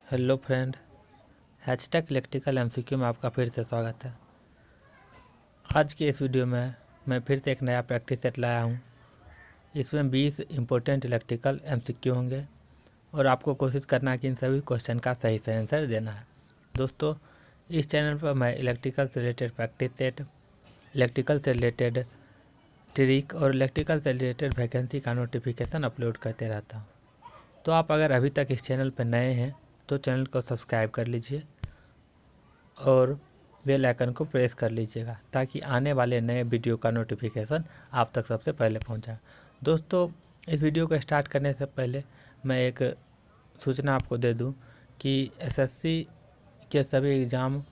Hello friend, hashtag electrical MCQ में आपका फिर से स्वागत है। आज के इस वीडियो में मैं फिर से एक नया प्रैक्टिस सेट लाया हूँ। इसमें 20 इम्पोर्टेंट इलेक्ट्रिकल एमसीक्यू होंगे और आपको कोशिश करना है कि इन सभी क्वेश्चन का सही से आंसर देना है। दोस्तों, इस चैनल पर मैं इलेक्ट्रिकल से रिलेटेड प्रैक्टिस सेट, इलेक्ट्रिकल से रिलेटेड ट्रिक और इलेक्ट्रिकल से रिलेटेड वैकेंसी का नोटिफिकेशन अपलोड करते रहता हूँ। तो आप अगर अभी तक इस चैनल पर नए हैं तो चैनल को सब्सक्राइब कर लीजिए और बेल आइकन को प्रेस कर लीजिएगा ताकि आने वाले नए वीडियो का नोटिफिकेशन आप तक सबसे पहले पहुंचे। दोस्तों, इस वीडियो को स्टार्ट करने से पहले मैं एक सूचना आपको दे दूं कि एसएससी के सभी एग्ज़ाम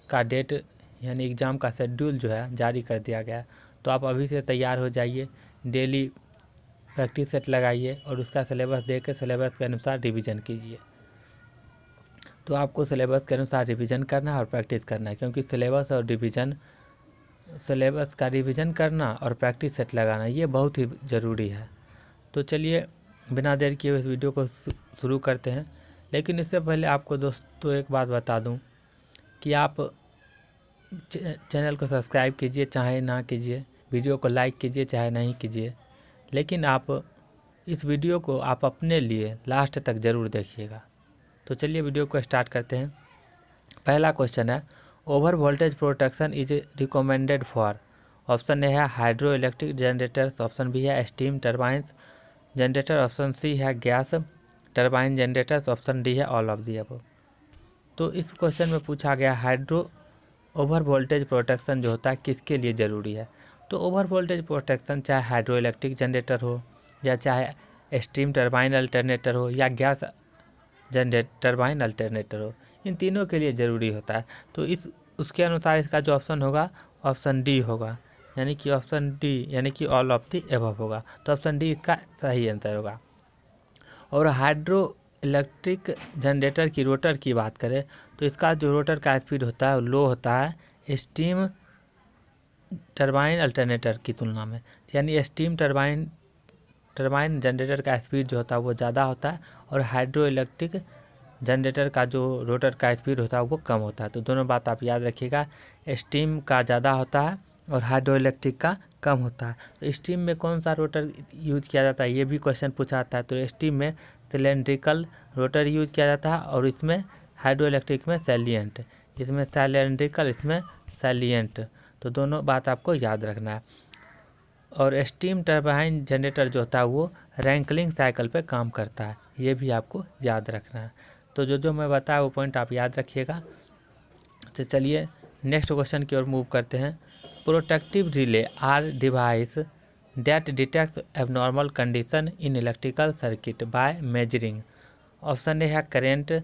का डेट यानी एग्ज़ाम का शेड्यूल जो है जारी कर दिया गया है। तो आप अभी से तैयार हो जाइए, डेली प्रैक्टिस सेट लगाइए और उसका सिलेबस देख के सिलेबस के अनुसार रिवीजन कीजिए। तो आपको सिलेबस के अनुसार रिवीजन करना है और प्रैक्टिस करना है, क्योंकि सिलेबस का रिवीजन करना और प्रैक्टिस सेट लगाना ये बहुत ही ज़रूरी है। तो चलिए बिना देर किए इस वीडियो को शुरू करते हैं। लेकिन इससे पहले आपको दोस्तों एक बात बता दूं कि आप चैनल को सब्सक्राइब कीजिए चाहे ना कीजिए, वीडियो को लाइक कीजिए चाहे नहीं कीजिए, लेकिन आप इस वीडियो को आप अपने लिए लास्ट तक ज़रूर देखिएगा। तो चलिए वीडियो को स्टार्ट करते हैं। पहला क्वेश्चन है, over voltage protection is recommended for. Option A है hydro electric generators, option B है steam turbines generator, option C है gas turbine generators, option D है ऑल ऑफ दी अबव। तो इस क्वेश्चन में पूछा गया हाइड्रो ओवर वोल्टेज प्रोटेक्शन जो होता है किसके लिए ज़रूरी है। तो ओवर वोल्टेज प्रोटेक्शन चाहे हाइड्रो इलेक्ट्रिक जनरेटर हो या चाहे स्टीम टरबाइन अल्टरनेटर हो या गैस टरबाइन अल्टरनेटर हो, इन तीनों के लिए ज़रूरी होता है। तो उसके अनुसार इसका जो ऑप्शन होगा ऑप्शन डी होगा, यानी कि ऑप्शन डी यानी कि ऑल ऑफ दी एबव होगा। तो ऑप्शन डी इसका सही आंसर होगा। और हाइड्रो इलेक्ट्रिक जनरेटर की रोटर की बात करें तो इसका जो रोटर का स्पीड होता है वो लो होता है स्टीम टरबाइन अल्टरनेटर की तुलना में, यानी स्टीम टरबाइन जनरेटर का स्पीड जो होता है वो ज़्यादा होता है और हाइड्रो इलेक्ट्रिक जनरेटर का जो रोटर का स्पीड होता है वो कम होता है। तो दोनों बात आप याद रखिएगा, स्टीम का ज़्यादा होता है और हाइड्रो इलेक्ट्रिक का कम होता है। तो स्टीम में कौन सा रोटर यूज किया जाता है ये भी क्वेश्चन पूछा जाता है। तो स्टीम में सिलेंड्रिकल रोटर यूज किया जाता है और इसमें हाइड्रो इलेक्ट्रिक में सैलिएंट, इसमें सिलेंड्रिकल इसमें सैलिएंट। तो दोनों बात आपको याद रखना है। और स्टीम टरबाइन जनरेटर जो होता है वो रैंकलिंग साइकिल पे काम करता है, ये भी आपको याद रखना है। तो जो मैं बताया वो पॉइंट आप याद रखिएगा। तो चलिए नेक्स्ट क्वेश्चन की ओर मूव करते हैं। Protective relay are device that detects abnormal condition in electrical circuit by measuring. Option A है current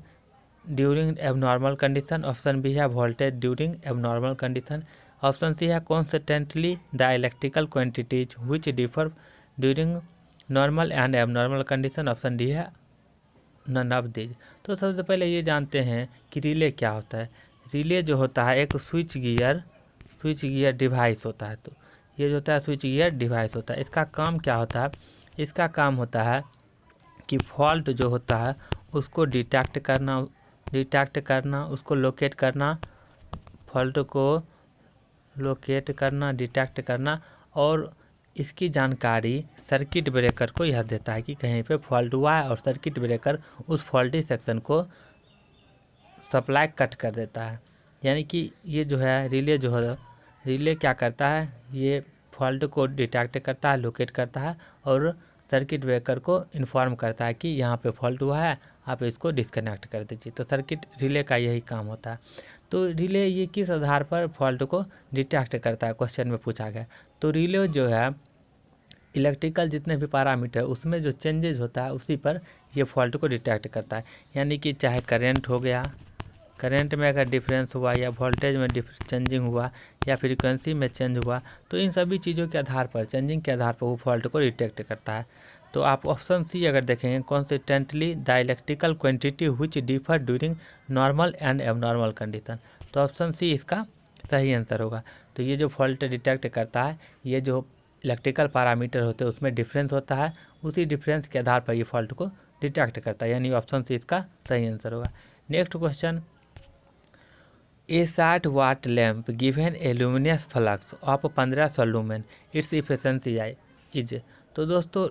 during abnormal condition, option B है voltage during abnormal condition, option C है constantly the electrical quantities which differ during normal and abnormal condition, option D है none of these. तो सबसे पहले ये जानते हैं कि रिले क्या होता है। रिले जो होता है एक स्विच गियर डिवाइस होता है। तो ये जो होता है स्विच गियर डिवाइस होता है। इसका काम क्या होता है, इसका काम होता है कि फॉल्ट जो होता है उसको डिटेक्ट करना, उसको लोकेट करना, फॉल्ट को लोकेट करना, डिटेक्ट करना, और इसकी जानकारी सर्किट ब्रेकर को यह देता है कि कहीं पे फॉल्ट हुआ है और सर्किट ब्रेकर उस फॉल्टी सेक्शन को सप्लाई कट कर देता है। यानी कि ये जो है रिले क्या करता है, ये फॉल्ट को डिटेक्ट करता है, लोकेट करता है और सर्किट ब्रेकर को इन्फॉर्म करता है कि यहाँ पे फॉल्ट हुआ है, आप इसको डिस्कनेक्ट कर दीजिए। तो सर्किट रिले का यही काम होता है। तो रिले ये किस आधार पर फॉल्ट को डिटेक्ट करता है, क्वेश्चन में पूछा गया। तो रिले जो है इलेक्ट्रिकल जितने भी पैरामीटर उसमें जो चेंजेज होता है उसी पर ये फॉल्ट को डिटेक्ट करता है। यानी कि चाहे करंट हो गया, करंट में अगर डिफरेंस हुआ या वोल्टेज में चेंजिंग हुआ या फ्रीक्वेंसी में चेंज हुआ, तो इन सभी चीज़ों के आधार पर, चेंजिंग के आधार पर वो फॉल्ट को डिटेक्ट करता है। तो आप ऑप्शन सी अगर देखेंगे consistently the electrical quantity which differ during normal and abnormal condition, तो ऑप्शन सी इसका सही आंसर होगा। तो ये जो फॉल्ट डिटेक्ट करता है, ये जो इलेक्ट्रिकल पैरामीटर होते हैं उसमें डिफरेंस होता है, उसी डिफरेंस के आधार पर ये फॉल्ट को डिटेक्ट करता है, यानी ऑप्शन सी इसका सही आंसर होगा। Next question, a 60 watt lamp given a luminous flux of 1500 lumen, its efficiency is. तो दोस्तों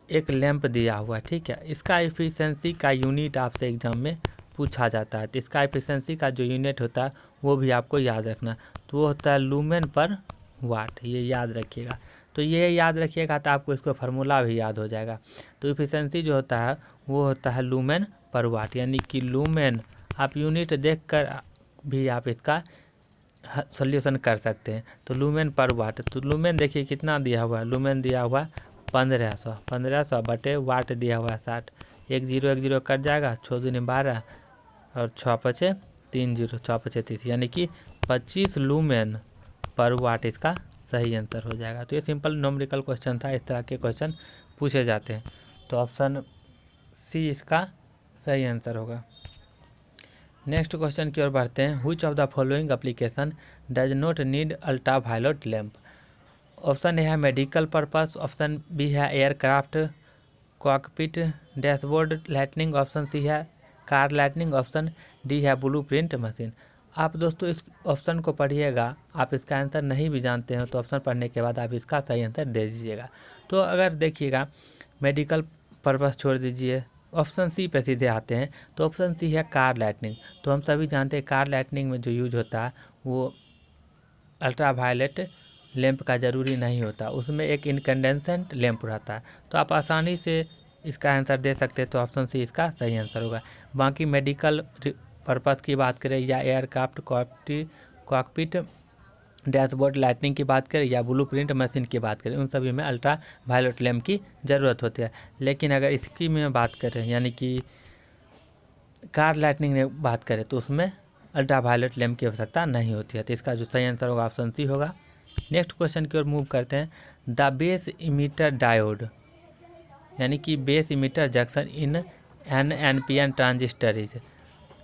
एक लैंप दिया हुआ, ठीक है, इसका इफिशिएंसी का यूनिट आपसे एग्जाम में पूछा जाता है। तो इसका इफिशिएंसी का जो यूनिट होता है वो भी आपको याद रखना, तो वो होता है लूमेन पर वाट, ये याद रखिएगा। तो ये याद रखिएगा तो आपको इसको फार्मूला भी याद हो जाएगा। तो इफिशिएंसी जो होता है वो होता है लूमेन पर वाट, यानी कि लूमेन आप यूनिट देखकर भी आप इसका सॉल्यूशन कर सकते हैं। तो लूमेन पर वाट, तो लूमेन देखिए कितना दिया हुआ है, लूमेन दिया हुआ है 1500 बटे वाट दिया हुआ है 60, 1 0 कट जाएगा, 6 दूनी 12 और 6 5 30, 6 5 30, यानी कि 25 लूमेन पर वाट इसका सही आंसर हो जाएगा। तो ये सिंपल न्यूमेरिकल क्वेश्चन था, इस तरह के क्वेश्चन पूछे जाते हैं। तो ऑप्शन सी इसका सही आंसर होगा। नेक्स्ट क्वेश्चन की ओर बढ़ते हैं, which of the following application does not need ultra violet lamp. Option A है मेडिकल पर्पस, ऑप्शन बी है aircraft cockpit dashboard lightning, option C है कार लाइटनिंग, ऑप्शन डी है ब्लूप्रिंट मशीन। आप दोस्तों इस ऑप्शन को पढ़िएगा, आप इसका आंसर नहीं भी जानते हो तो ऑप्शन पढ़ने के बाद आप इसका सही आंसर दे दीजिएगा। तो अगर देखिएगा मेडिकल पर्पस छोड़ दीजिए, ऑप्शन सी पे सीधे आते हैं, तो ऑप्शन सी है कार लाइटनिंग। तो हम सभी जानते हैं कार लाइटनिंग में जो यूज होता है वो अल्ट्रा वायलेट लैंप का ज़रूरी नहीं होता, उसमें एक इनकैंडेसेंट लैंप रहता है। तो आप आसानी से इसका आंसर दे सकते हैं, तो ऑप्शन सी इसका सही आंसर होगा। बाकी मेडिकल पर्पस की बात करें या एयरक्राफ्ट कॉकपिट डैशबोर्ड लाइटनिंग की बात करें या ब्लूप्रिंट मशीन की बात करें, उन सभी में अल्ट्रा वायलेट लैंप की ज़रूरत होती है। लेकिन अगर इसकी में बात करें यानी कि कार लाइटनिंग में बात करें तो उसमें अल्ट्रा वायलेट लैंप की आवश्यकता नहीं होती है। तो इसका जो सही आंसर होगा ऑप्शन सी होगा। नेक्स्ट क्वेश्चन की ओर मूव करते हैं, द बेस इमीटर डायोड यानी कि base emitter junction in an NPN transistor is.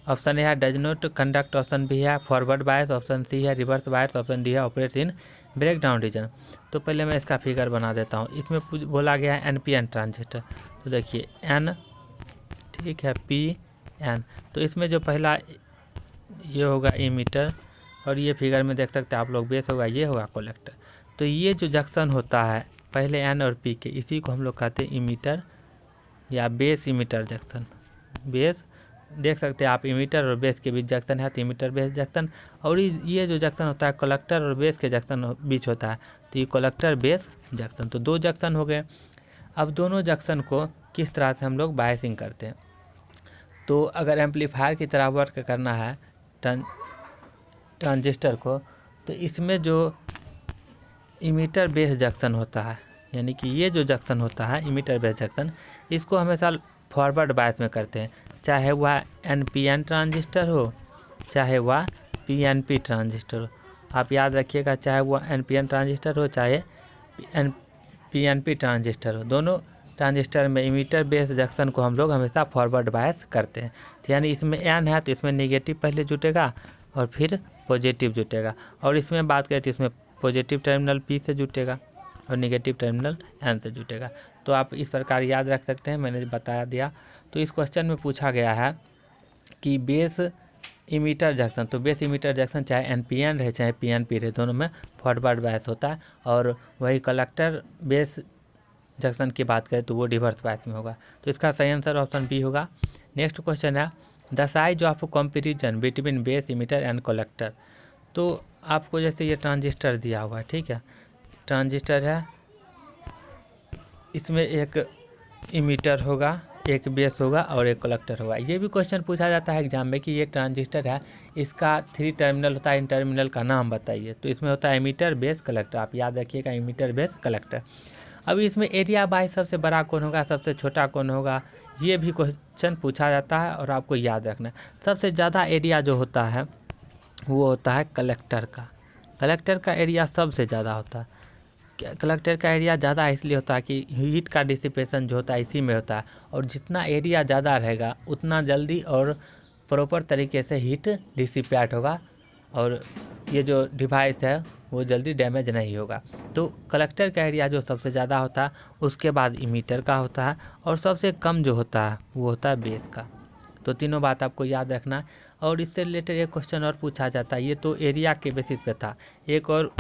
Option A है does not conduct, option B है फॉरवर्ड बायस, ऑप्शन सी है रिवर्स बायस, ऑप्शन डी है ऑपरेट इन ब्रेकडाउन रीजन। तो पहले मैं इसका फिगर बना देता हूँ। इसमें बोला गया है NPN ट्रांजिस्टर, तो देखिए N, ठीक है, PN। तो इसमें जो पहला ये होगा इमीटर और ये फिगर में देख सकते हैं आप लोग बेस होगा, ये होगा कलेक्टर। तो ये जो जंक्शन होता है पहले N और P के, इसी को हम लोग कहते हैं इमीटर या बेस इमीटर जंक्शन। बेस देख सकते हैं आप, इमीटर और बेस के बीच जंक्शन है तो इमीटर बेस जंक्शन, और ये जो जंक्शन होता है कलेक्टर और बेस के जंक्शन बीच होता है तो ये कलेक्टर बेस जंक्शन। तो 2 जंक्शन हो गए। अब दोनों जंक्शन को किस तरह से हम लोग बायसिंग करते हैं, तो अगर एम्पलीफायर की तरह वर्क करना है ट्रांजिस्टर को, तो इसमें जो इमीटर बेस जंक्शन होता है यानी कि ये जो जंक्शन होता है इमीटर बेस जंक्शन, इसको हमेशा फॉरवर्ड बायस में करते हैं, चाहे वह NPN ट्रांजिस्टर हो चाहे वह PNP ट्रांजिस्टर हो। आप याद रखिएगा, चाहे वह NPN ट्रांजिस्टर हो चाहे PNP ट्रांजिस्टर हो, दोनों ट्रांजिस्टर में इमीटर बेस जंक्शन को हम लोग हमेशा फॉरवर्ड बायस करते हैं। तो यानी इसमें N है तो इसमें नेगेटिव पहले जुटेगा और फिर पॉजिटिव जुटेगा, और इसमें बात करें तो इसमें पॉजिटिव टर्मिनल P से जुटेगा और नेगेटिव टर्मिनल N से जुटेगा। तो आप इस प्रकार याद रख सकते हैं, मैंने बता दिया। तो इस क्वेश्चन में पूछा गया है कि बेस इमीटर जंक्शन, तो बेस इमीटर जंक्शन चाहे NPN रहे चाहे PNP रहे, दोनों में फॉरवर्ड बायस होता है, और वही कलेक्टर बेस जंक्शन की बात करें तो वो रिवर्स बायस में होगा। तो इसका सही आंसर ऑप्शन बी होगा। नेक्स्ट क्वेश्चन है, the size of comparison between base emitter and collector. तो आपको जैसे ये ट्रांजिस्टर दिया हुआ है, ठीक है, ट्रांजिस्टर है, इसमें एक इमीटर होगा, एक बेस होगा और एक कलेक्टर होगा। ये भी क्वेश्चन पूछा जाता है एग्जाम में कि ये ट्रांजिस्टर है, इसका 3 टर्मिनल होता है, इन टर्मिनल का नाम बताइए। तो इसमें होता है इमीटर बेस कलेक्टर, आप याद रखिएगा इमीटर बेस कलेक्टर। अब इसमें एरिया वाइज सबसे बड़ा कौन होगा, सबसे छोटा कौन होगा, ये भी क्वेश्चन पूछा जाता है और आपको याद रखना है। सबसे ज़्यादा एरिया जो होता है वो होता है कलेक्टर का, कलेक्टर का एरिया सबसे ज़्यादा होता है। कलेक्टर का एरिया ज़्यादा इसलिए होता है कि हीट का डिसिपेशन जो होता है इसी में होता है, और जितना एरिया ज़्यादा रहेगा उतना जल्दी और प्रॉपर तरीके से हीट डिसिपेट होगा और ये जो डिवाइस है वो जल्दी डैमेज नहीं होगा। तो कलेक्टर का एरिया जो सबसे ज़्यादा होता है, उसके बाद इमीटर का होता है, और सबसे कम जो होता है वो होता है बेस का। तो तीनों बात आपको याद रखना है। और इससे रिलेटेड एक क्वेश्चन और पूछा जाता है, ये तो एरिया के बेसिस पे था, एक और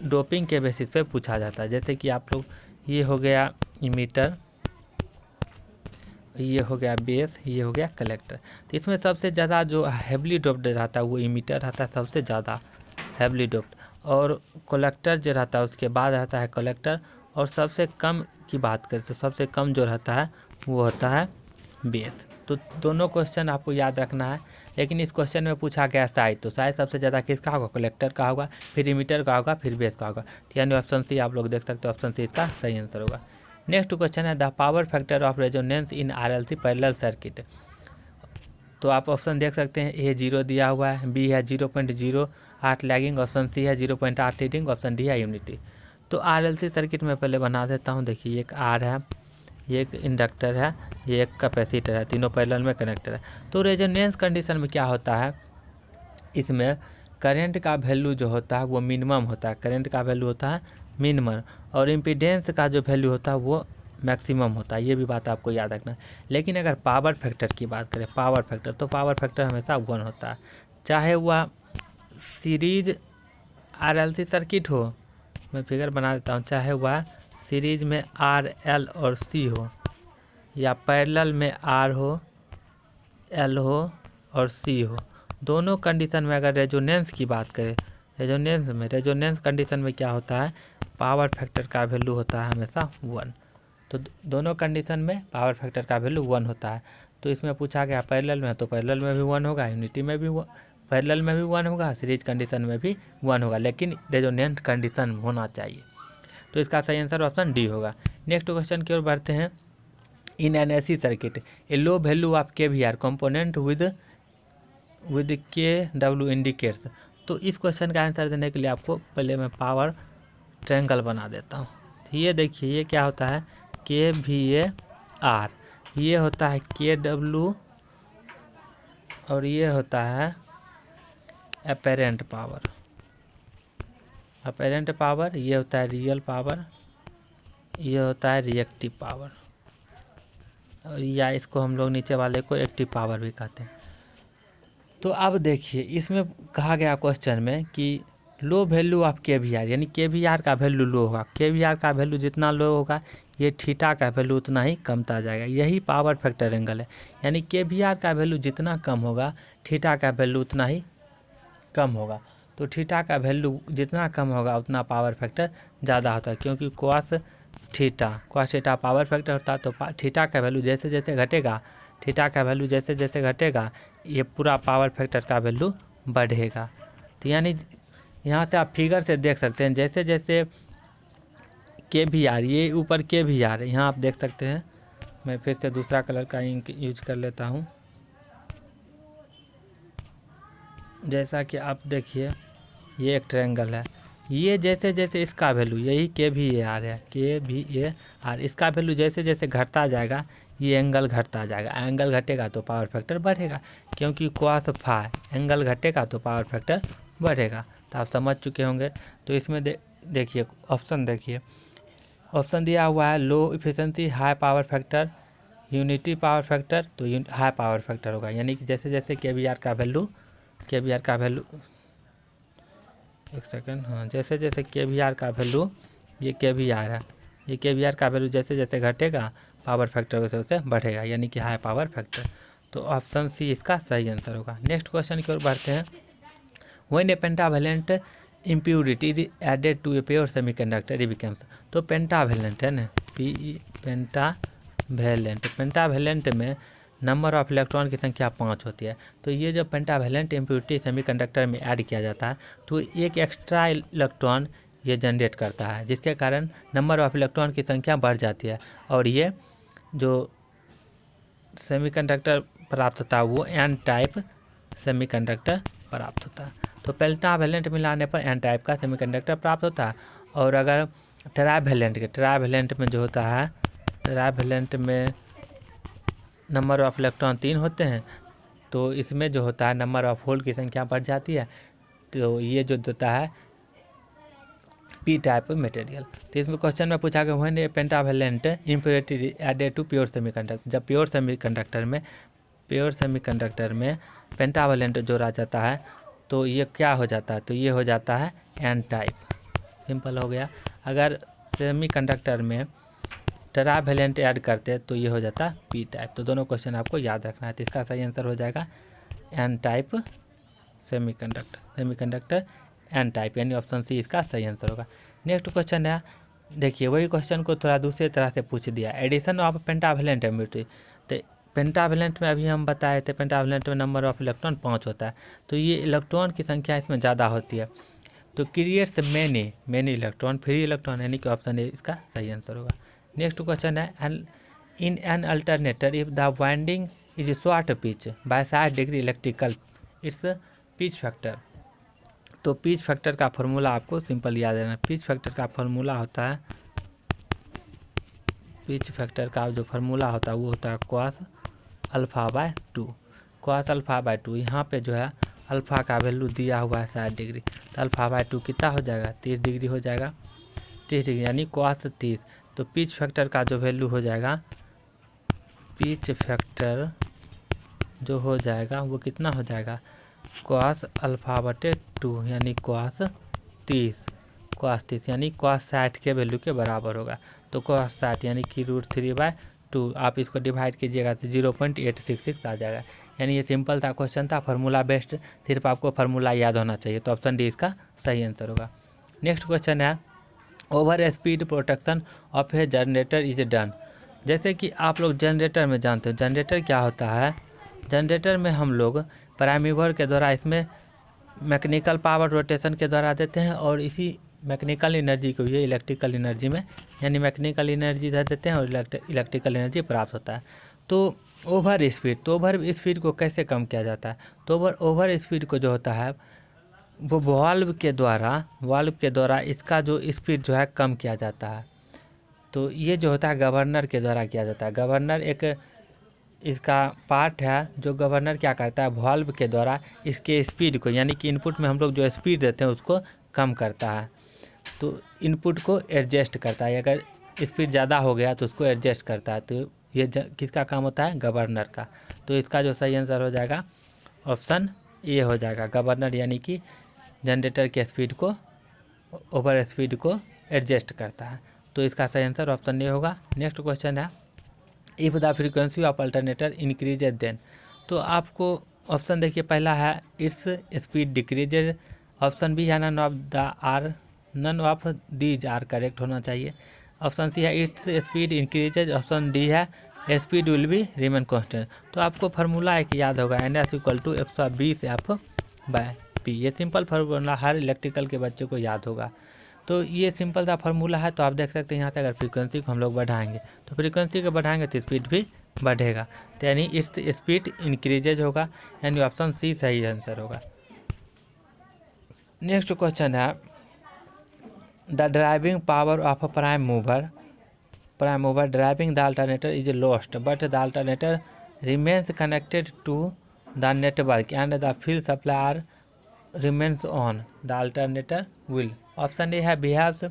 डोपिंग के बेसिस पे पूछा जाता है। जैसे कि आप लोग, ये हो गया इमीटर, ये हो गया बेस, ये हो गया कलेक्टर। तो इसमें सबसे ज़्यादा जो हेवली डोप्ड रहता है वो इमीटर रहता है, सबसे ज़्यादा हेवली डोप्ड, और कलेक्टर जो रहता है उसके बाद रहता है कलेक्टर, और सबसे कम की बात करें तो सबसे कम जो रहता है वो होता है बेस। तो दोनों क्वेश्चन आपको याद रखना है। लेकिन इस क्वेश्चन में पूछा गया साइज, तो साइज सबसे ज़्यादा किसका होगा, कलेक्टर का होगा, फिर इमीटर का होगा, फिर बेस का होगा। तो यानी ऑप्शन सी आप लोग देख सकते हो, ऑप्शन सी इसका सही आंसर होगा। नेक्स्ट क्वेश्चन है the power factor of resonance in RLC parallel circuit. तो आप ऑप्शन देख सकते हैं, ए 0 दिया हुआ है, बी है 0.08 लैगिंग, ऑप्शन सी है 0.8 लीडिंग, ऑप्शन डी है यूनिटी। तो RLC सर्किट में पहले बना देता हूँ। देखिए एक आर है, ये एक इंडक्टर है, ये एक कैपेसिटर है, तीनों पैरेलल में कनेक्टर है। तो रेजोनेंस कंडीशन में क्या होता है, इसमें करंट का वैल्यू जो होता है वो मिनिमम होता है, करंट का वैल्यू होता है मिनिमम, और इम्पीडेंस का जो वैल्यू होता है वो मैक्सिमम होता है। ये भी बात आपको याद रखना है। लेकिन अगर पावर फैक्टर की बात करें, पावर फैक्टर, तो पावर फैक्टर हमेशा 1 होता है, चाहे वह सीरीज RLC सर्किट हो, मैं फिगर बना देता हूँ, चाहे वह सीरीज में RL और C हो, या पैरेलल में R हो, L हो और C हो। दोनों कंडीशन में अगर रेजोनेंस की बात करें, रेजोनेंस कंडीशन में क्या होता है, पावर फैक्टर का वैल्यू होता है हमेशा 1। तो दोनों कंडीशन में पावर फैक्टर का वैल्यू 1 होता है। तो इसमें पूछा गया पैरेलल में, तो पैरेलल में भी 1 होगा, यूनिटी में भी पैरेलल में भी 1 होगा, सीरीज कंडीशन में भी 1 होगा, लेकिन रेजोनेंट कंडीशन होना चाहिए। तो इसका सही आंसर ऑप्शन डी होगा। नेक्स्ट क्वेश्चन की ओर बढ़ते हैं। In an AC circuit A low value of KVR component with KW indicates. तो इस क्वेश्चन का आंसर देने के लिए आपको पहले मैं पावर ट्रायंगल बना देता हूँ। ये देखिए, ये क्या होता है, KVAR, ये होता है KW, और ये होता है अपेरेंट पावर। अपेरेंट पावर ये होता है रियल पावर, ये होता है रिएक्टिव पावर, और या इसको हम लोग नीचे वाले को एक्टिव पावर भी कहते हैं। तो अब देखिए, इसमें कहा गया क्वेश्चन में कि लो वैल्यू ऑफ KVR, यानी KVR का वैल्यू लो होगा, KVR का वैल्यू जितना लो होगा ये थीटा का वैल्यू उतना ही कमता जाएगा। यही पावर फैक्टर एंगल है, यानी KVR का वैल्यू जितना कम होगा थीटा का वैल्यू उतना ही कम होगा। तो थीटा का वैल्यू जितना कम होगा उतना पावर फैक्टर ज़्यादा होता है, क्योंकि cos थीटा पावर फैक्टर होता है। तो थीटा का वैल्यू जैसे जैसे घटेगा, थीटा का वैल्यू जैसे जैसे घटेगा, ये पूरा पावर फैक्टर का वैल्यू बढ़ेगा। तो यानी यहाँ से आप फिगर से देख सकते हैं, जैसे जैसे KVR, ये ऊपर KVR है, यहाँ आप देख सकते हैं। मैं फिर से दूसरा कलर का इंक यूज कर लेता हूँ। जैसा कि आप देखिए, ये एक ट्रायंगल है, ये जैसे जैसे इसका वैल्यू, यही KVAR है, KVAR, इसका वैल्यू जैसे जैसे घटता जाएगा ये एंगल घटता जाएगा। एंगल घटेगा तो पावर फैक्टर बढ़ेगा, क्योंकि cos फाई, एंगल घटेगा तो पावर फैक्टर बढ़ेगा। तो आप समझ चुके होंगे। तो इसमें देखिए ऑप्शन, देखिए ऑप्शन दिया हुआ है low efficiency high power factor, unity power factor, तो हाई पावर फैक्टर होगा। यानी कि जैसे जैसे KVR का वैल्यू एक सेकेंड, हाँ, जैसे जैसे KVR का वैल्यू, ये KVR है, ये KVR का वैल्यू जैसे जैसे घटेगा पावर फैक्टर वैसे वैसे बढ़ेगा, यानी कि हाई पावर फैक्टर। तो ऑप्शन सी इसका सही आंसर होगा। नेक्स्ट क्वेश्चन की ओर बढ़ते हैं। When a pentavalent impurity added to a pure semiconductor it becomes. तो पेंटावैलेंट है ना, पेंटावैलेंट में नंबर ऑफ इलेक्ट्रॉन की संख्या 5 होती है। तो ये जब पेंटावैलेंट इम्प्योरिटी सेमीकंडक्टर में ऐड किया जाता है तो एक एक्स्ट्रा इलेक्ट्रॉन ये जनरेट करता है, जिसके कारण नंबर ऑफ इलेक्ट्रॉन की संख्या बढ़ जाती है, और ये जो सेमीकंडक्टर प्राप्त होता है वो एन टाइप सेमीकंडक्टर प्राप्त होता है। तो पेंटावैलेंट मिलाने पर एन टाइप का सेमीकंडक्टर प्राप्त होता है। और अगर ट्राइवैलेंट में जो होता है, ट्राइवैलेंट में नंबर ऑफ इलेक्ट्रॉन 3 होते हैं, तो इसमें जो होता है नंबर ऑफ होल की संख्या बढ़ जाती है, तो ये जो देता है पी टाइप मटेरियल। तो इसमें क्वेश्चन में पूछा गया when a pentavalent impurity added to pure semiconductor, जब प्योर सेमीकंडक्टर में पेंटावेलेंट जोड़ा जाता है तो ये क्या हो जाता है, तो ये हो जाता है एन टाइप। सिंपल हो गया। अगर सेमीकंडक्टर में टेरावेलेंट ऐड करते तो ये हो जाता पी टाइप। तो दोनों क्वेश्चन आपको याद रखना है। तो इसका सही आंसर हो जाएगा N type semiconductor N type, यानी ऑप्शन सी इसका सही आंसर होगा। नेक्स्ट क्वेश्चन है, देखिए वही क्वेश्चन को थोड़ा दूसरे तरह से पूछ दिया, एडिशन ऑफ पेंटावेलेंट इम्प्योरिटी। तो पेंटावेलेंट में अभी हम बताए थे पेंटावेलेंट में नंबर ऑफ इलेक्ट्रॉन 5 होता है, तो ये इलेक्ट्रॉन की संख्या इसमें ज़्यादा होती है, तो creates many electron free electron, यानी कि ऑप्शन ए इसका सही आंसर होगा। नेक्स्ट क्वेश्चन है, in an alternator if the winding is short pitch by 60 degree electrical its pitch factor. तो पिच फैक्टर का फॉर्मूला आपको सिंपल याद रहना। पिच फैक्टर का फॉर्मूला होता है, पिच फैक्टर का जो फॉर्मूला होता है वो होता है cos alpha bye 2। cos alpha bye 2, यहाँ पे जो है अल्फ़ा का वैल्यू दिया हुआ है 60 डिग्री, तो अल्फ़ा बाय 2 कितना हो जाएगा, 30 डिग्री हो जाएगा, 30 डिग्री यानी cos 30। तो पिच फैक्टर का जो वैल्यू हो जाएगा, पिच फैक्टर जो हो जाएगा वो कितना हो जाएगा, cos अल्फ़ा बटे 2 यानी cos 30 यानी cos 60 के वैल्यू के बराबर होगा। तो cos 60 यानी कि √3/2, आप इसको डिवाइड कीजिएगा तो 0.866 आ जाएगा। यानी ये सिंपल सा क्वेश्चन था, फार्मूला बेस्ड, सिर्फ आपको फार्मूला याद होना चाहिए। तो ऑप्शन डी इसका सही आंसर होगा। नेक्स्ट क्वेश्चन है, over speed protection of A generator is done. जैसे कि आप लोग जनरेटर में जानते हो, जनरेटर क्या होता है, जनरेटर में हम लोग प्राइम मूवर के द्वारा इसमें मैकेनिकल पावर रोटेशन के द्वारा देते हैं, और इसी मैकेनिकल एनर्जी को ये इलेक्ट्रिकल एनर्जी में, यानी मैकेनिकल एनर्जी दे देते हैं और इलेक्ट्रिकल एनर्जी प्राप्त होता है। तो ओवर स्पीड, तो ओवर स्पीड को कैसे कम किया जाता है, तो ओवर स्पीड को जो होता है वो वाल्व के द्वारा इसका जो स्पीड जो है कम किया जाता है। तो ये जो होता है गवर्नर के द्वारा किया जाता है। गवर्नर एक इसका पार्ट है, जो गवर्नर क्या करता है, वाल्व के द्वारा इसके स्पीड को, यानी कि इनपुट में हम लोग जो स्पीड देते हैं उसको कम करता है, तो इनपुट को एडजस्ट करता है। अगर स्पीड ज़्यादा हो गया तो उसको एडजस्ट करता है। तो ये किसका काम होता है, गवर्नर का। तो इसका जो सही आंसर हो जाएगा ऑप्शन ए हो जाएगा, गवर्नर, यानी कि जनरेटर के स्पीड को, ओवर स्पीड को एडजस्ट करता है। तो इसका सही आंसर ऑप्शन ए होगा। नेक्स्ट क्वेश्चन है, if the frequency of alternator increases then. तो आपको ऑप्शन देखिए, पहला है its speed decreases, option B है none of these are correct होना चाहिए। ऑप्शन सी है its speed increases, option D है speed will be remain constant. तो आपको फार्मूला एक याद होगा, NS = 120F/P। ये सिंपल फार्मूला हर इलेक्ट्रिकल के बच्चे को याद होगा। तो ये सिंपल सा फार्मूला है। तो आप देख सकते हैं यहाँ से, अगर फ्रीक्वेंसी को हम लोग बढ़ाएंगे तो फ्रीक्वेंसी को बढ़ाएंगे तो स्पीड भी बढ़ेगा, तो यानी इट्स स्पीड इंक्रीजेज होगा, यानी ऑप्शन सी सही आंसर होगा। नेक्स्ट क्वेश्चन है, the driving power of a prime mover driving the alternator is lost but the alternator remains connected to the network and the field supply are remains on, the alternator will. Option A है behaves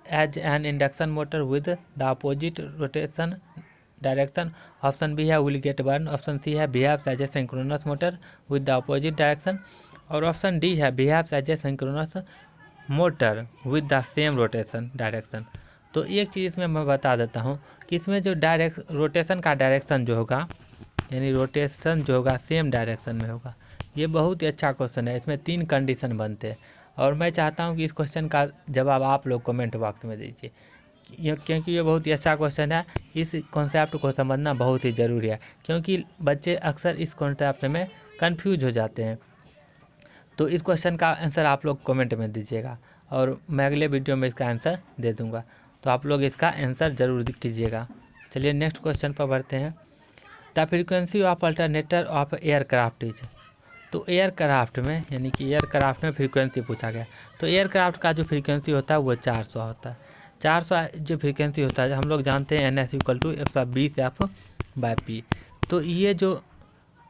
as an induction motor with the opposite rotation direction. Option B है will get burned. Option C है behaves as a synchronous motor with the opposite direction. और option D है behaves as a synchronous motor with the same rotation direction. तो एक चीज़ इसमें मैं बता देता हूँ कि इसमें जो रोटेशन का डायरेक्शन जो होगा, यानी रोटेशन जो होगा सेम डायरेक्शन में होगा। ये बहुत ही अच्छा क्वेश्चन है, इसमें 3 कंडीशन बनते हैं, और मैं चाहता हूँ कि इस क्वेश्चन का जवाब आप लोग कमेंट बॉक्स में दीजिए, क्योंकि ये बहुत ही अच्छा क्वेश्चन है। इस कॉन्सेप्ट को समझना बहुत ही ज़रूरी है, क्योंकि बच्चे अक्सर इस कॉन्सेप्ट में कंफ्यूज हो जाते हैं। तो इस क्वेश्चन का आंसर आप लोग कमेंट में दीजिएगा, और मैं अगले वीडियो में इसका आंसर दे दूँगा। तो आप लोग इसका आंसर ज़रूर कीजिएगा। चलिए नेक्स्ट क्वेश्चन पर बढ़ते हैं। The frequency of alternator of aircraft is. तो एयरक्राफ्ट में, यानी कि एयरक्राफ्ट में फ्रीक्वेंसी पूछा गया, तो एयरक्राफ्ट का जो फ्रीक्वेंसी होता है वो 400 होता है। 400 जो फ्रीक्वेंसी होता है हम लोग जानते हैं NS = 120F/P। तो ये जो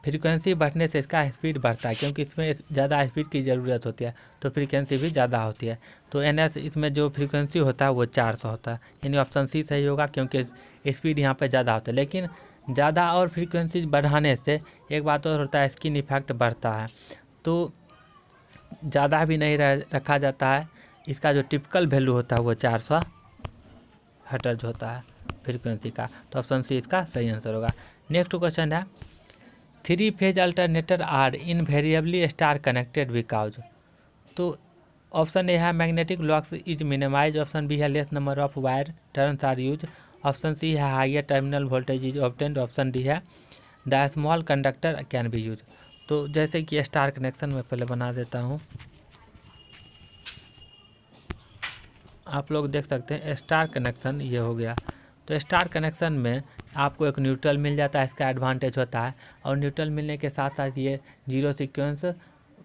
फ्रीक्वेंसी बढ़ने से इसका स्पीड बढ़ता है, क्योंकि इसमें ज़्यादा स्पीड की ज़रूरत होती है तो फ्रीक्वेंसी भी ज़्यादा होती है। तो NS इसमें जो फ्रीक्वेंसी होता है वो 400 होता है, यानी ऑप्शन सी सही होगा, क्योंकि स्पीड यहाँ पे ज़्यादा होता है। लेकिन ज़्यादा और फ्रीक्वेंसी बढ़ाने से एक बात और होता है, स्किन इफेक्ट बढ़ता है। तो ज़्यादा भी नहीं रखा जाता है, इसका जो टिपिकल वैल्यू होता है वो 400 हर्ट्ज होता है फ्रीक्वेंसी का। तो ऑप्शन सी इसका सही आंसर होगा। नेक्स्ट क्वेश्चन है 3 phase alternator are invariably star connected because. तो ऑप्शन ए है magnetic loss is minimise, option B है less number of wire turns are use, option C है higher terminal voltage is obtained, option D है the small conductor can be use. तो जैसे कि star connection में पहले बना देता हूँ, आप लोग देख सकते हैं स्टार कनेक्शन ये हो गया। तो स्टार कनेक्शन में आपको एक न्यूट्रल मिल जाता है, इसका एडवांटेज होता है। और न्यूट्रल मिलने के साथ साथ ये जीरो सीक्वेंस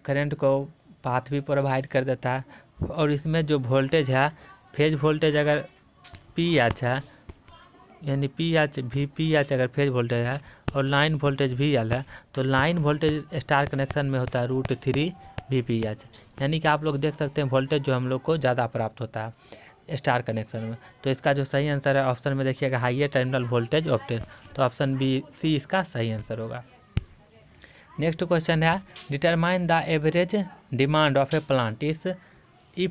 करंट को पाथ भी प्रोवाइड कर देता है। और इसमें जो वोल्टेज है, फेज वोल्टेज अगर PH है, यानी PH अगर फेज वोल्टेज है और लाइन वोल्टेज VL है, तो लाइन वोल्टेज स्टार कनेक्शन में होता है √3 VPH, यानी कि आप लोग देख सकते हैं वोल्टेज जो हम लोग को ज़्यादा प्राप्त होता है स्टार कनेक्शन में। तो इसका जो सही आंसर है ऑप्शन में देखिएगा हाइयर टर्मिनल वोल्टेज ऑब्टेन, तो ऑप्शन सी इसका सही आंसर होगा। नेक्स्ट क्वेश्चन है determine the average demand of a plant if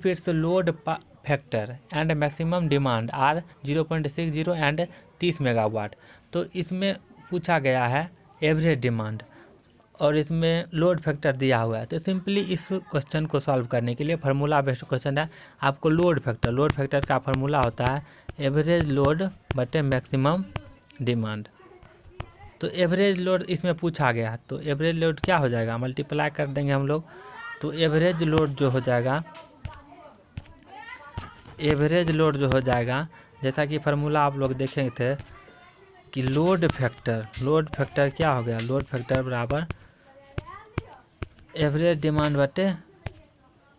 its load factor and maximum demand are 0.60 and 30 megawatt. तो इसमें पूछा गया है एवरेज डिमांड और इसमें लोड फैक्टर दिया हुआ है। तो सिंपली इस क्वेश्चन को सॉल्व करने के लिए फार्मूला बेस्ड क्वेश्चन है। आपको लोड फैक्टर का फार्मूला होता है एवरेज लोड बटे मैक्सिमम डिमांड। तो एवरेज लोड इसमें पूछा गया, तो एवरेज लोड क्या हो जाएगा, मल्टीप्लाई कर देंगे हम लोग। तो एवरेज लोड जो हो जाएगा जैसा कि फार्मूला आप लोग देखे थे कि लोड फैक्टर क्या हो गया, लोड फैक्टर बराबर एवरेज डिमांड बटे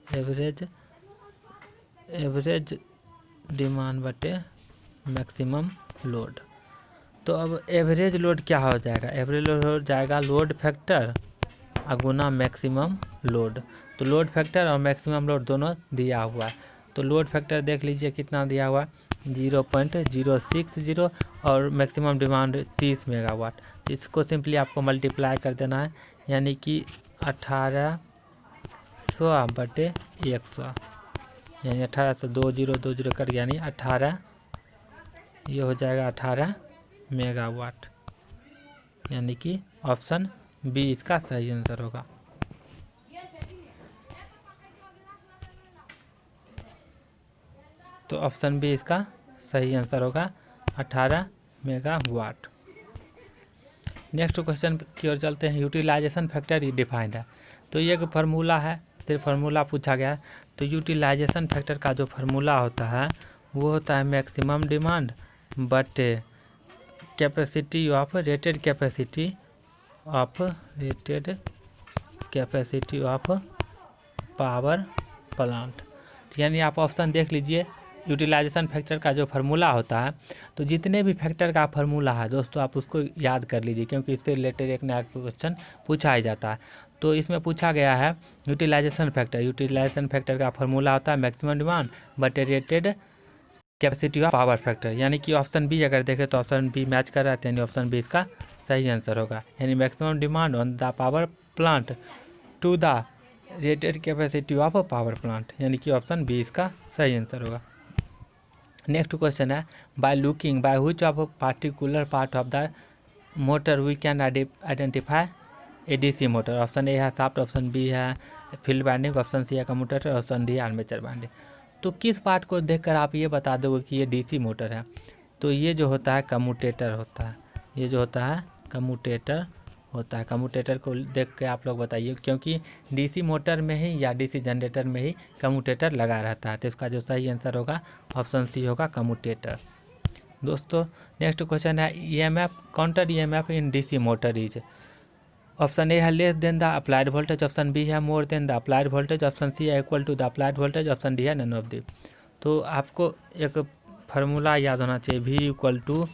एवरेज डिमांड बटे मैक्सिमम लोड। तो अब एवरेज लोड क्या हो जाएगा, एवरेज लोड हो जाएगा लोड फैक्टर गुना मैक्सिमम लोड। तो लोड फैक्टर और मैक्सिमम लोड दोनों दिया हुआ है। तो लोड फैक्टर देख लीजिए कितना दिया हुआ है 0.060 और मैक्सिमम डिमांड 30 मेगावाट। तो इसको सिंपली आपको मल्टीप्लाई कर देना है, यानी कि 1800 बटे 100, यानी 1800 20 कर, यानी 18, ये हो जाएगा 18 मेगावाट, यानी कि ऑप्शन बी इसका सही आंसर होगा। तो ऑप्शन बी इसका सही आंसर होगा 18 मेगावाट। नेक्स्ट क्वेश्चन की ओर चलते हैं। यूटिलाइजेशन फैक्टर ही डिफाइंड है। तो ये एक फार्मूला है, सिर्फ फार्मूला पूछा गया है। तो यूटिलाइजेशन फैक्टर का जो फार्मूला होता है वो होता है मैक्सिमम डिमांड बटे capacity of rated capacity of power plant. यानी आप ऑप्शन देख लीजिए, यूटिलाइजेशन फैक्टर का जो फार्मूला होता है, तो जितने भी फैक्टर का फार्मूला है दोस्तों आप उसको याद कर लीजिए, क्योंकि इससे रिलेटेड एक नया क्वेश्चन पूछा ही जाता है। तो इसमें पूछा गया है यूटिलाइजेशन फैक्टर का फार्मूला होता है मैक्सिमम डिमांड बटे rated capacity of power factor, यानी कि ऑप्शन बी अगर देखें तो ऑप्शन बी मैच कर रहा है, यानी ऑप्शन बी इसका सही आंसर होगा। यानी maximum demand on the power plant to the rated capacity of power plant, यानी कि ऑप्शन बी इसका सही आंसर होगा। नेक्स्ट क्वेश्चन है by which of particular part of the motor we can identify a DC motor. Option A है shaft, option B है field winding, option C है commutator, option D armature winding. तो किस part को देखकर आप ये बता दोगे कि ये DC मोटर है। तो ये जो होता है कम्यूटेटर होता है, ये जो होता है कम्यूटेटर होता है। कम्यूटेटर को देख के आप लोग बताइए, क्योंकि DC मोटर में ही या DC जनरेटर में ही कम्यूटेटर लगा रहता है। तो इसका जो सही आंसर होगा ऑप्शन सी होगा कम्यूटेटर। दोस्तों नेक्स्ट क्वेश्चन है EMF counter EMF in DC motor is. Option A है less than the applied voltage, option B है more than the applied voltage, option C है equal to the applied voltage, option D है none of the. तो आपको एक formula याद होना चाहिए, V =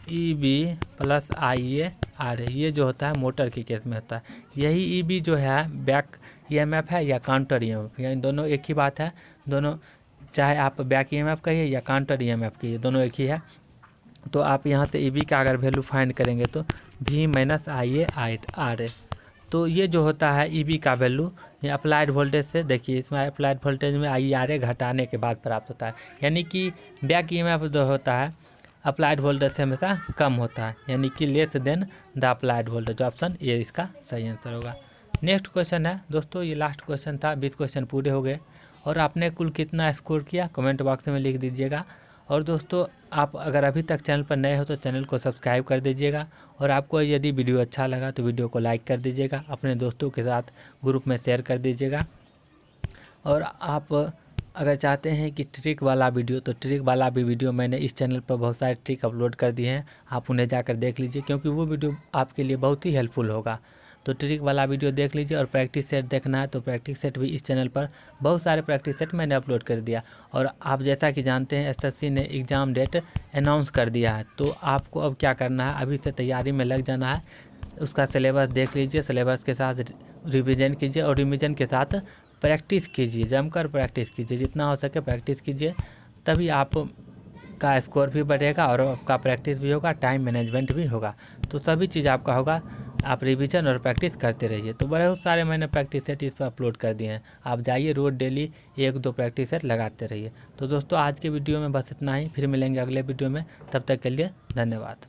EB प्लस IA ये जो होता है मोटर के केस में होता है। यही EB जो है बैक EMF है या काउंटर EMF, यानी दोनों एक ही बात है। दोनों चाहे आप बैक EMF कहिए या काउंटर EMF कहिए, दोनों एक ही है। तो आप यहाँ से EB का अगर वैल्यू फाइंड करेंगे तो V माइनस IA तो ये जो होता है EB का वैल्यू ये अप्लाइड वोल्टेज से, देखिए इसमें अप्लाइड वोल्टेज में IRA घटाने के बाद प्राप्त होता है। यानी कि बैक EMF जो होता है अप्लाइड वोल्टेज से हमेशा कम होता है, यानी कि less than the applied voltage. Option ये इसका सही आंसर होगा। नेक्स्ट क्वेश्चन है दोस्तों, ये लास्ट क्वेश्चन था, 20 क्वेश्चन पूरे हो गए। और आपने कुल कितना स्कोर किया कमेंट बॉक्स में लिख दीजिएगा। और दोस्तों आप अगर अभी तक चैनल पर नए हो तो चैनल को सब्सक्राइब कर दीजिएगा। और आपको यदि वीडियो अच्छा लगा तो वीडियो को लाइक कर दीजिएगा, अपने दोस्तों के साथ ग्रुप में शेयर कर दीजिएगा। और आप अगर चाहते हैं कि ट्रिक वाला वीडियो, तो ट्रिक वाला भी वीडियो मैंने इस चैनल पर बहुत सारे ट्रिक अपलोड कर दिए हैं, आप उन्हें जाकर देख लीजिए, क्योंकि वो वीडियो आपके लिए बहुत ही हेल्पफुल होगा। तो ट्रिक वाला वीडियो देख लीजिए। और प्रैक्टिस सेट देखना है तो प्रैक्टिस सेट भी इस चैनल पर बहुत सारे प्रैक्टिस सेट मैंने अपलोड कर दिया। और आप जैसा कि जानते हैं SSC ने एग्ज़ाम डेट अनाउंस कर दिया है, तो आपको अब क्या करना है, अभी से तैयारी में लग जाना है। उसका सिलेबस देख लीजिए, सिलेबस के साथ रिवीजन कीजिए और रिवीजन के साथ प्रैक्टिस कीजिए, जमकर प्रैक्टिस कीजिए, जितना हो सके प्रैक्टिस कीजिए, तभी आप का स्कोर भी बढ़ेगा और आपका प्रैक्टिस भी होगा, टाइम मैनेजमेंट भी होगा। तो सभी चीज़ आपका होगा, आप रिवीजन और प्रैक्टिस करते रहिए। तो बहुत सारे मैंने प्रैक्टिस सेट इस पर अपलोड कर दिए हैं, आप जाइए रोज़ डेली 1-2 प्रैक्टिस सेट लगाते रहिए। तो दोस्तों आज के वीडियो में बस इतना ही, फिर मिलेंगे अगले वीडियो में, तब तक के लिए धन्यवाद।